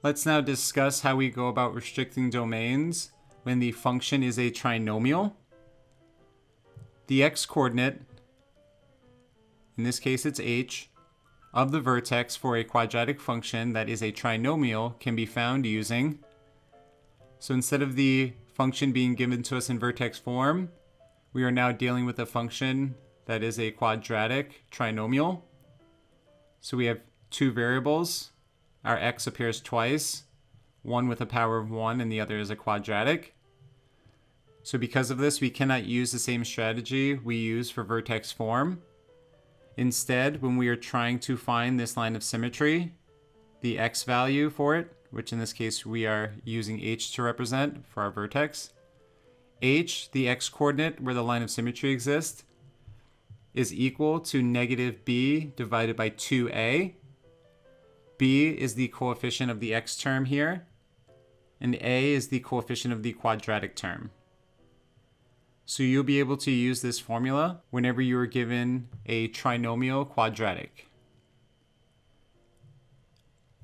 Let's now discuss how we go about restricting domains when the function is a trinomial. The x-coordinate, in this case it's h, of the vertex for a quadratic function that is a trinomial can be found using. So instead of the function being given to us in vertex form, we are now dealing with a function that is a quadratic trinomial. So we have two variables. Our x appears twice, one with a power of 1 and the other is a quadratic. So because of this, we cannot use the same strategy we use for vertex form. Instead, when we are trying to find this line of symmetry, the x value for it, which in this case we are using h to represent for our vertex, h, the x-coordinate where the line of symmetry exists, is equal to negative b divided by 2a. b is the coefficient of the x term here, and a is the coefficient of the quadratic term. So you'll be able to use this formula whenever you are given a trinomial quadratic.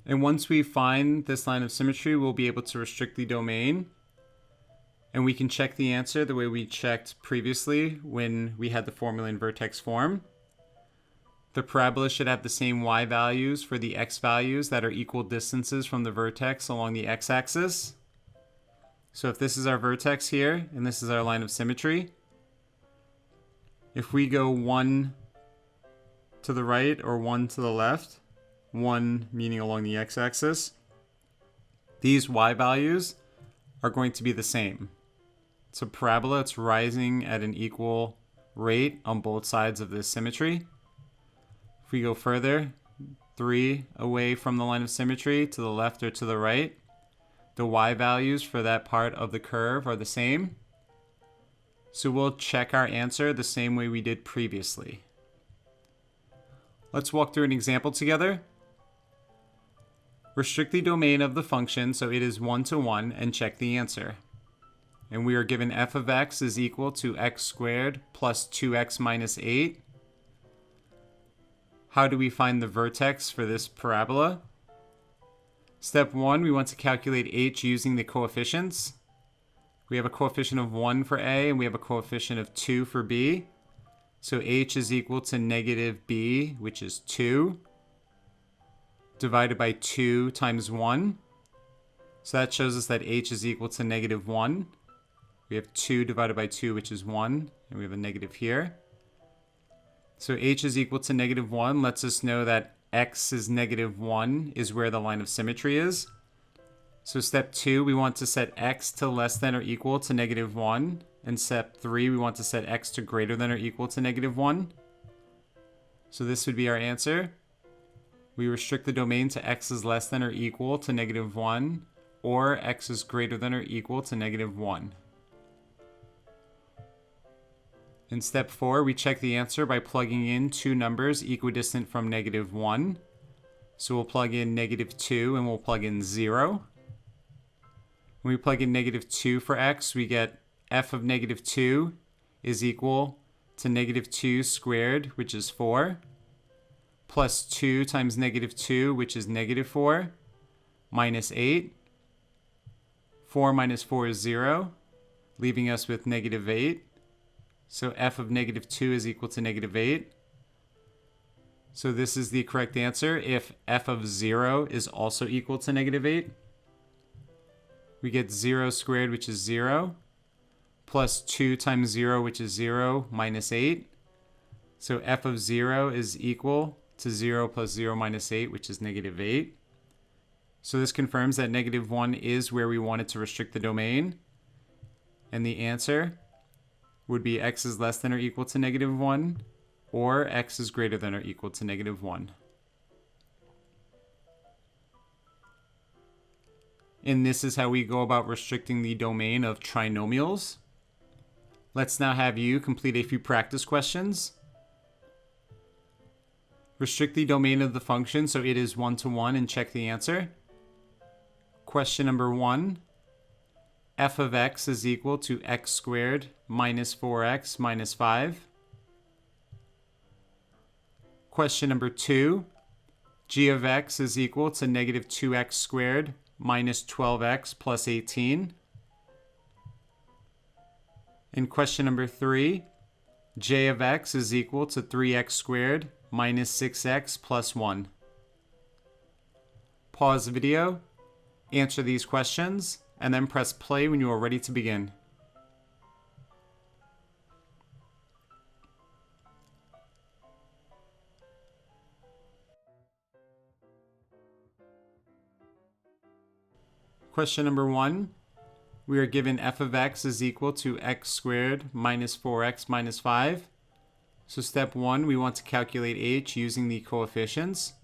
And once we find this line of symmetry, we'll be able to restrict the domain. And we can check the answer the way we checked previously when we had the formula in vertex form. The parabola should have the same y values for the x values that are equal distances from the vertex along the x-axis. So if this is our vertex here, and this is our line of symmetry, if we go 1 to the right or 1 to the left, 1 meaning along the x-axis, these y values are going to be the same. It's a parabola, it's rising at an equal rate on both sides of this symmetry. If we go further, 3 away from the line of symmetry to the left or to the right, the y values for that part of the curve are the same. So we'll check our answer the same way we did previously. Let's walk through an example together. Restrict the domain of the function so it is 1 to 1 and check the answer. And we are given f of x is equal to x squared plus 2x minus 8. How do we find the vertex for this parabola? Step 1, we want to calculate h using the coefficients. We have a coefficient of 1 for a and we have a coefficient of 2 for b. So h is equal to negative b, which is 2, divided by 2 times 1. So that shows us that h is equal to negative 1. We have 2 divided by 2, which is 1, and we have a negative here. So h is equal to negative 1 lets us know that x is negative 1 is where the line of symmetry is. So step 2, we want to set x to less than or equal to negative 1. And step 3, we want to set x to greater than or equal to negative 1. So this would be our answer. We restrict the domain to x is less than or equal to negative 1, or x is greater than or equal to negative 1. In step 4, we check the answer by plugging in two numbers equidistant from negative 1. So we'll plug in negative 2 and we'll plug in 0. When we plug in negative 2 for x, we get f of negative 2 is equal to negative 2 squared, which is 4, plus 2 times negative 2, which is negative 4, minus 8. 4 minus 4 is 0, leaving us with negative 8. So f of negative 2 is equal to negative 8. So this is the correct answer if f of 0 is also equal to negative 8. We get 0 squared, which is 0, plus 2 times 0, which is 0, minus 8. So f of 0 is equal to 0 plus 0 minus 8, which is negative 8. So this confirms that negative 1 is where we wanted to restrict the domain. And the answer would be x is less than or equal to negative 1, or x is greater than or equal to negative 1. And this is how we go about restricting the domain of trinomials. Let's now have you complete a few practice questions. Restrict the domain of the function so it is 1 to 1 and check the answer. Question number 1. F of x is equal to x squared minus 4x minus 5. Question number 2. G of x is equal to negative 2x squared minus 12x plus 18. In question number 3, j of x is equal to 3x squared minus 6x plus 1. Pause the video, answer these questions, and then press play when you are ready to begin. Question number 1. We are given f of x is equal to x squared minus 4x minus 5. So step 1, we want to calculate h using the coefficients.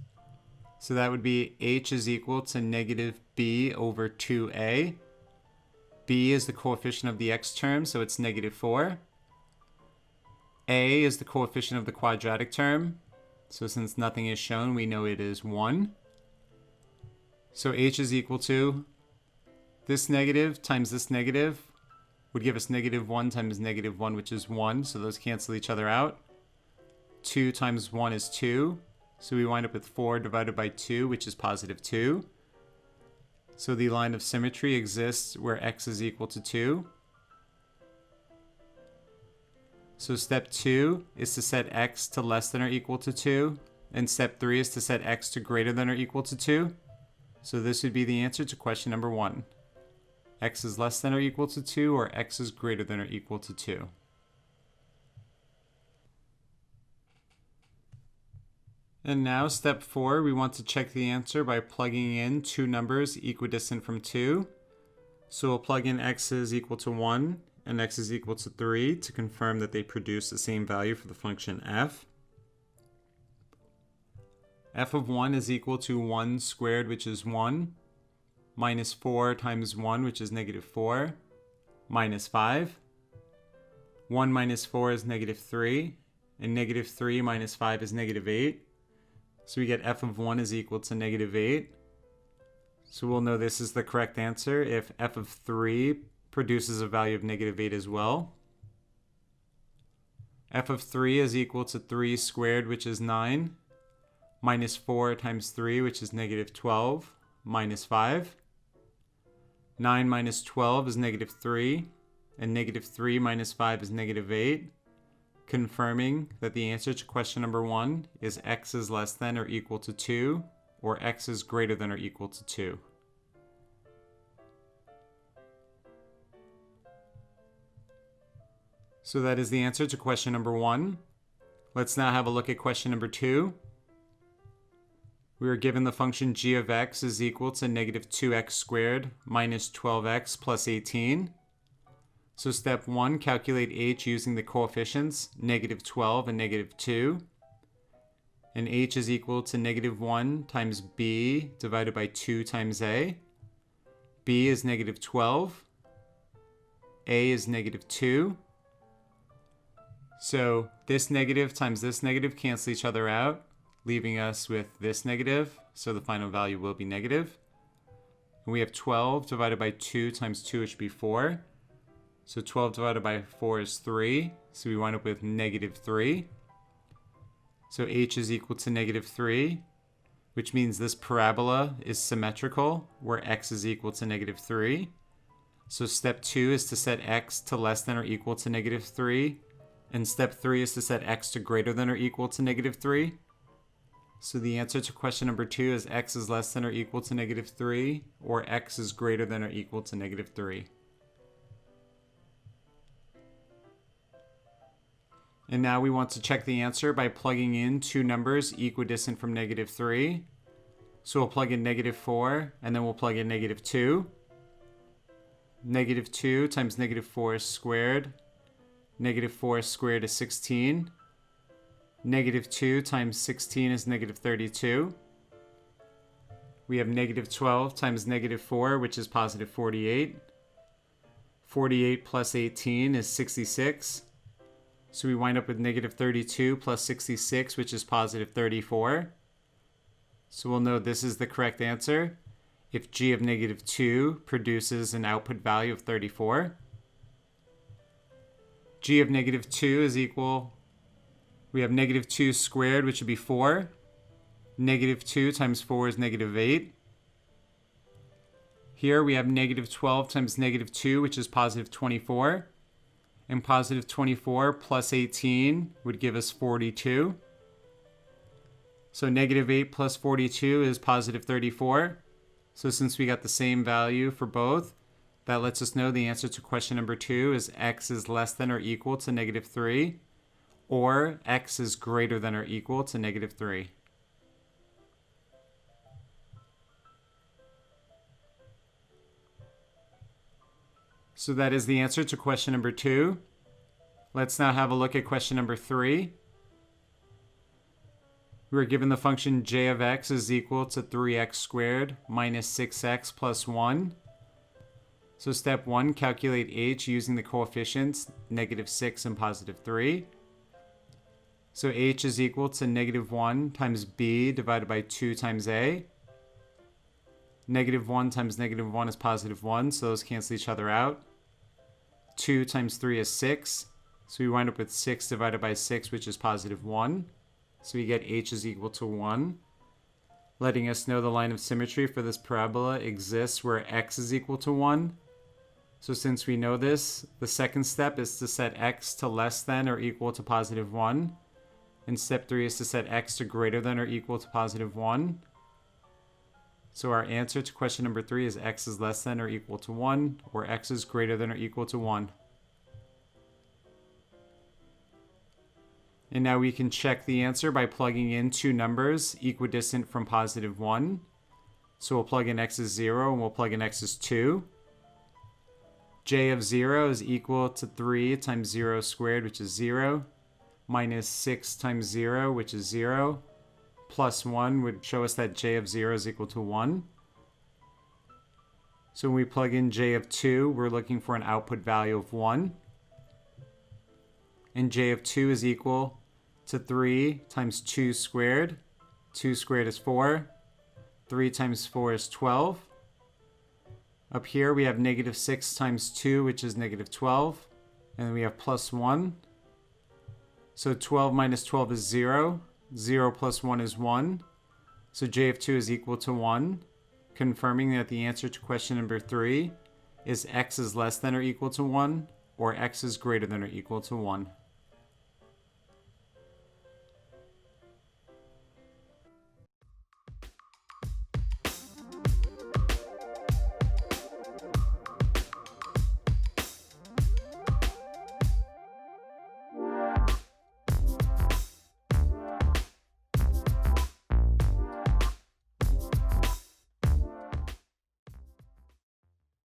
So that would be h is equal to negative b over 2a. B is the coefficient of the x term, so it's negative 4. A is the coefficient of the quadratic term. So since nothing is shown, we know it is 1. So h is equal to this negative times this negative would give us negative 1 times negative 1, which is 1. So those cancel each other out. 2 times 1 is 2. So we wind up with 4 divided by 2, which is positive 2. So the line of symmetry exists where x is equal to 2. So step 2 is to set x to less than or equal to 2. And step 3 is to set x to greater than or equal to 2. So this would be the answer to question number 1. X is less than or equal to 2, or x is greater than or equal to 2. And now step 4, we want to check the answer by plugging in two numbers equidistant from 2. So we'll plug in x is equal to 1 and x is equal to 3 to confirm that they produce the same value for the function f. F of 1 is equal to 1 squared, which is 1, minus 4 times 1, which is negative 4, minus 5. 1 minus 4 is negative 3, and negative 3 minus 5 is negative 8. So we get f of 1 is equal to negative 8. So we'll know this is the correct answer if f of 3 produces a value of negative 8 as well. F of 3 is equal to 3 squared, which is 9, minus 4 times 3, which is negative 12, minus 5. 9 minus 12 is negative 3, and negative 3 minus 5 is negative 8, confirming that the answer to question number 1 is x is less than or equal to 2, or x is greater than or equal to 2. So that is the answer to question number 1. Let's now have a look at question number 2. We are given the function g of x is equal to negative 2x squared minus 12x plus 18. So step 1, calculate h using the coefficients negative 12 and negative 2. And h is equal to negative 1 times b divided by 2 times a. b is negative 12. a is negative 2. So this negative times this negative cancel each other out, leaving us with this negative, so the final value will be negative. And we have 12 divided by 2 times 2, which would be 4. So 12 divided by 4 is 3, so we wind up with negative 3. So h is equal to negative 3, which means this parabola is symmetrical, where x is equal to negative 3. So step 2 is to set x to less than or equal to negative 3, and step 3 is to set x to greater than or equal to negative 3. So the answer to question number 2 is x is less than or equal to negative 3, or x is greater than or equal to negative 3. And now we want to check the answer by plugging in two numbers equidistant from negative 3. So we'll plug in negative 4, and then we'll plug in negative 2. Negative 2 times negative 4 is squared. Negative 4 squared is 16. Negative 2 times 16 is negative 32. We have negative 12 times negative 4, which is positive 48. 48 plus 18 is 66. So we wind up with negative 32 plus 66, which is positive 34. So we'll know this is the correct answer if g of negative 2 produces an output value of 34. G of negative 2 is equal, we have negative 2 squared, which would be 4. Negative 2 times 4 is negative 8. Here we have negative 12 times negative 2, which is positive 24. And positive 24 plus 18 would give us 42. So negative 8 plus 42 is positive 34. So since we got the same value for both, that lets us know the answer to question number 2 is x is less than or equal to negative 3, or x is greater than or equal to negative 3. So that is the answer to question number 2. Let's now have a look at question number 3. We're given the function j of x is equal to 3x squared minus 6x plus 1. So step 1, calculate h using the coefficients negative 6 and positive 3. So h is equal to negative 1 times b divided by 2 times a. Negative 1 times negative 1 is positive 1, so those cancel each other out. 2 times 3 is 6. So we wind up with 6 divided by 6, which is positive 1. So we get h is equal to 1, letting us know the line of symmetry for this parabola exists where x is equal to 1. So since we know this, the second step is to set x to less than or equal to positive 1. And step 3 is to set x to greater than or equal to positive 1. So our answer to question number 3 is x is less than or equal to 1, or x is greater than or equal to 1. And now we can check the answer by plugging in two numbers equidistant from positive 1. So we'll plug in x is 0 and we'll plug in x is 2. J of 0 is equal to 3 times 0 squared, which is 0, minus 6 times 0, which is 0, plus 1 would show us that j of 0 is equal to 1. So when we plug in j of 2, we're looking for an output value of 1. And j of 2 is equal to 3 times 2 squared. 2 squared is 4. 3 times 4 is 12. Up here we have negative 6 times 2, which is negative 12. And then we have plus 1. So 12 minus 12 is 0. 0 plus 1 is 1. So j of 2 is equal to 1, confirming that the answer to question number 3 is x is less than or equal to 1, or x is greater than or equal to 1.